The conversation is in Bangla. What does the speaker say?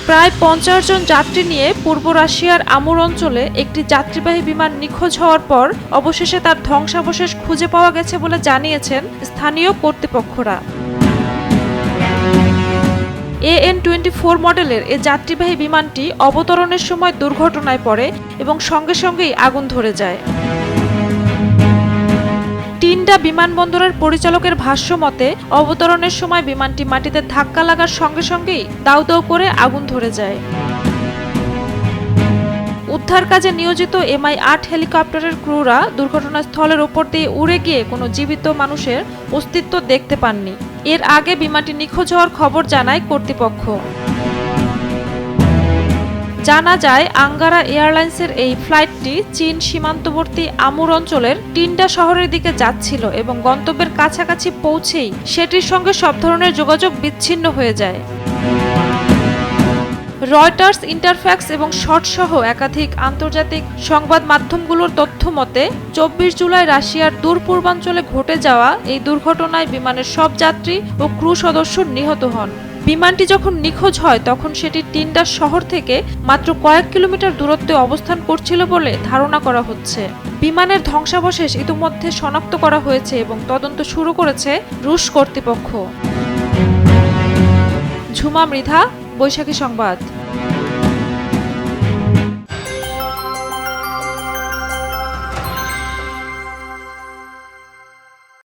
প্রায় 50 জন যাত্রী নিয়ে পূর্ব রাশিয়ার আমুর অঞ্চলে একটি যাত্রীবাহী বিমান নিখোঁজ হওয়ার পর অবশেষে তার ধ্বংসাবশেষ খুঁজে পাওয়া গেছে বলে জানিয়েছেন স্থানীয় কর্তৃপক্ষরা। AN-24 মডেলের এ যাত্রীবাহী বিমানটি অবতরণের সময় দুর্ঘটনায় পড়ে এবং সঙ্গে সঙ্গেই আগুন ধরে যায়। টিন্ডা বিমানবন্দরের পরিচালকের ভাষ্য মতে, অবতরণের সময় বিমানটি মাটিতে ধাক্কা লাগার সঙ্গে সঙ্গেই দাউ দাউ করে আগুন ধরে যায়। উদ্ধার কাজে নিয়োজিত MI-8 হেলিকপ্টারের ক্রুরা দুর্ঘটনাস্থলের উপর দিয়ে উড়ে গিয়ে কোনো জীবিত মানুষের অস্তিত্ব দেখতে পাননি। এর আগে বিমানটি নিখোঁজ হওয়ার খবর জানায় কর্তৃপক্ষ। জানা যায়, আঙ্গারা এয়ারলাইন্সের এই ফ্লাইটটি চীন সীমান্তবর্তী আমুর অঞ্চলের টিন্ডা শহরের দিকে যাচ্ছিল এবং গন্তব্যের কাছাকাছি পৌঁছেই সেটির সঙ্গে সব ধরনের যোগাযোগ বিচ্ছিন্ন হয়ে যায়। রয়টার্স, ইন্টারফ্যাক্স এবং শট সহ একাধিক আন্তর্জাতিক সংবাদ মাধ্যমগুলোর তথ্য মতে 24 জুলাই রাশিয়ার দূর পূর্বাঞ্চলে ঘটে যাওয়া এই দুর্ঘটনায় বিমানের সব যাত্রী ও ক্রু সদস্য নিহত হন। বিমানটি যখন নিখোঁজ হয় তখন সেটি টিন্ডা শহর থেকে মাত্র কয়েক কিলোমিটার দূরত্বে অবস্থান করছিল বলে ধারণা করা হচ্ছে। বিমানের ধ্বংসাবশেষ ইতিমধ্যে শনাক্ত করা হয়েছে এবং তদন্ত শুরু করেছে রুশ কর্তৃপক্ষ। ঝুমা মৃধা, বৈশাখী সংবাদ।